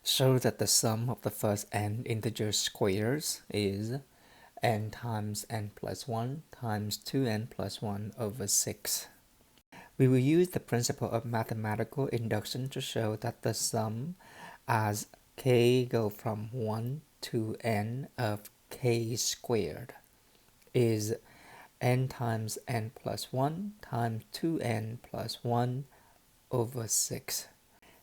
show that the sum of the first n integer squares is n times n plus 1 times 2n plus 1 over 6. We will use the principle of mathematical induction to show that the sum as k go from 1 to n of k squared is n times n plus 1 times 2n plus 1 over 6.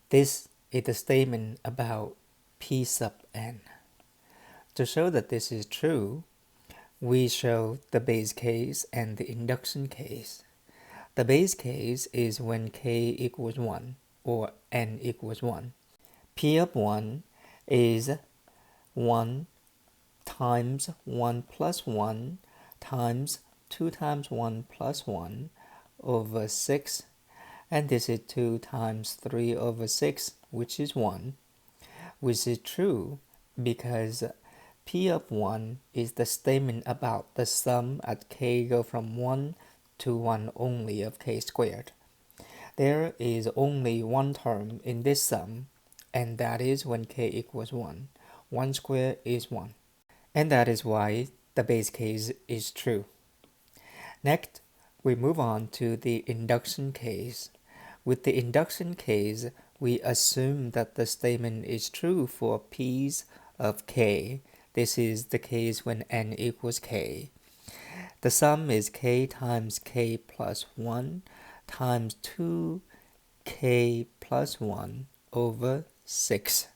This is a statement about p sub n. To show that this is true, we show the base case and the induction case. The base case is when k equals 1 or n equals 1. P of 1 is 1 times 1 plus 1 times 2 times 1 plus 1 over 6, and this is 2 times 3 over 6, which is 1, which is true because P of 1 is the statement about the sum at k go from 1 to 1 only of k squared. There is only one term in this sum, and that is when k equals 1. 1 squared is 1. And that is why the base case is true. Next, we move on to the induction case. With the induction case, we assume that the statement is true for p's of k. This is the case when n equals k. The sum is k times k plus 1 times 2k plus 1 over 6.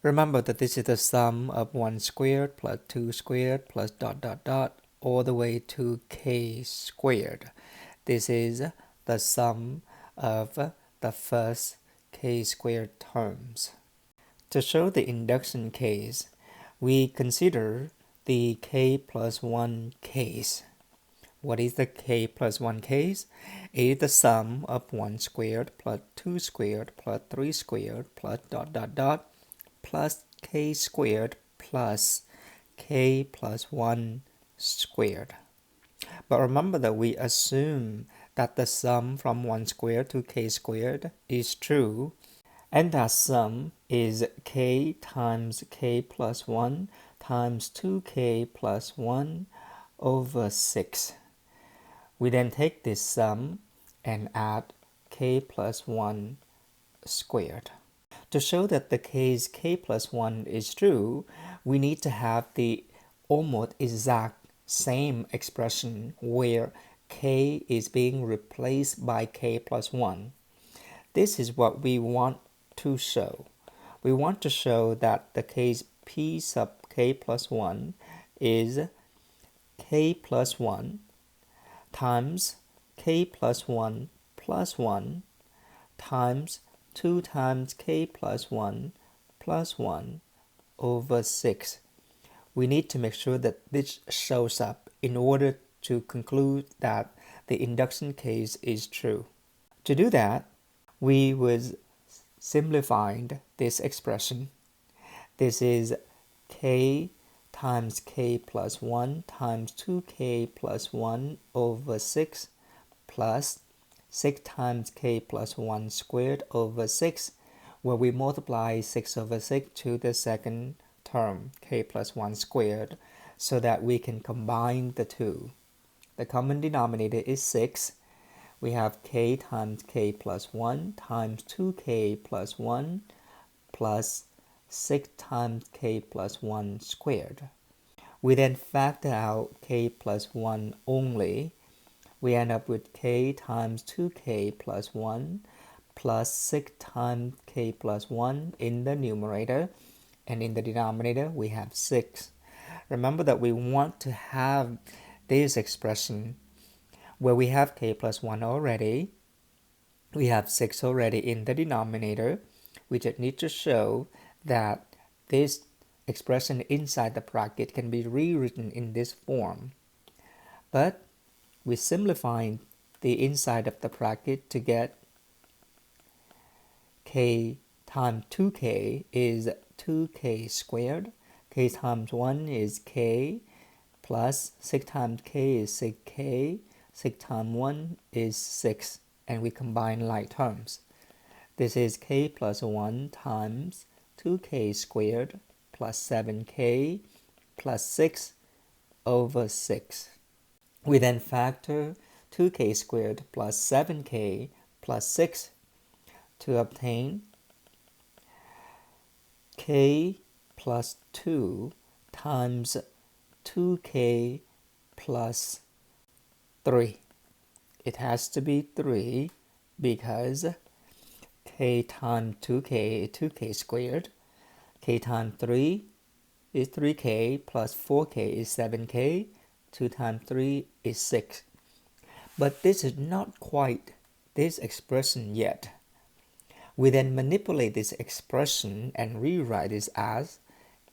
Remember that this is the sum of 1 squared plus 2 squared plus ... all the way to k squared. This is the sum of the first k squared terms. To show the induction case, we consider the k plus 1 case. What is the k plus 1 case? It is the sum of 1 squared plus 2 squared plus 3 squared plus ... plus k squared plus k plus 1 squared. But remember that we assume that the sum from 1 squared to k squared is true, and that sum is k times k plus 1 times 2k plus 1 over 6. We then take this sum and add k plus 1 squared. To show that the case k plus 1 is true, we need to have the almost exact same expression where k is being replaced by k plus 1. This is what we want to show. We want to show that the case p sub k plus 1 is k plus 1 times k plus 1 plus 1 times 2 times k plus 1 plus 1 over 6. We need to make sure that this shows up in order to conclude that the induction case is true. To do that, we would simplify this expression. This is k times k plus 1 times 2k plus 1 over 6 plus 6 times k plus 1 squared over 6, where we multiply 6 over 6 to the second term, k plus 1 squared, so that we can combine the two. The common denominator is 6. We have k times k plus 1 times 2k plus 1 plus 6 times k plus 1 squared. We then factor out k plus 1 only. We end up with k times 2k plus 1 plus 6 times k plus 1 in the numerator, and in the denominator we have 6. Remember that we want to have this expression where we have k plus 1 already, we have 6 already in the denominator. We just need to show that this expression inside the bracket can be rewritten in this form. But we simplify the inside of the bracket to get k times 2k is 2k squared, k times 1 is k, plus 6 times k is 6k, 6 times 1 is 6, and we combine like terms. This is k plus 1 times 2k squared plus 7k plus 6 over 6. We then factor 2k squared plus 7k plus 6 to obtain k plus 2 times 2k plus 3. It has to be 3 because k times 2k is 2k squared. K times 3 is 3k plus 4k is 7k. 2 times 3 is 6. But this is not quite this expression yet. We then manipulate this expression and rewrite this as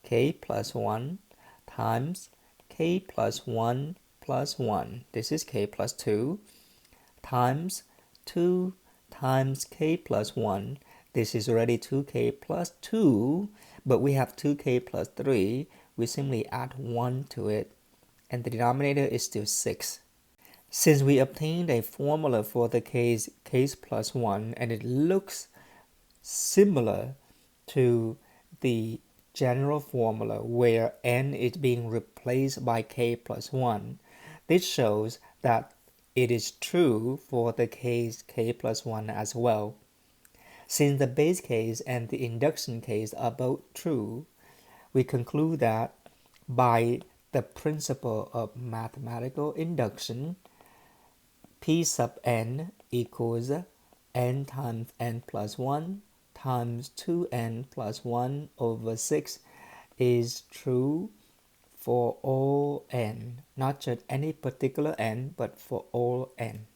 k plus 1 times k plus 1 plus 1. This is k plus 2 times 2 times k plus 1. This is already 2k plus 2, but we have 2k plus 3. We simply add 1 to it, and the denominator is still 6. Since we obtained a formula for the k plus 1, and it looks similar to the general formula where n is being replaced by k plus 1, this shows that it is true for the case k plus 1 as well. Since the base case and the induction case are both true, we conclude that by the principle of mathematical induction, P sub n equals n times n plus 1 times 2n plus 1 over 6 is true for all n, not just any particular n, but for all n.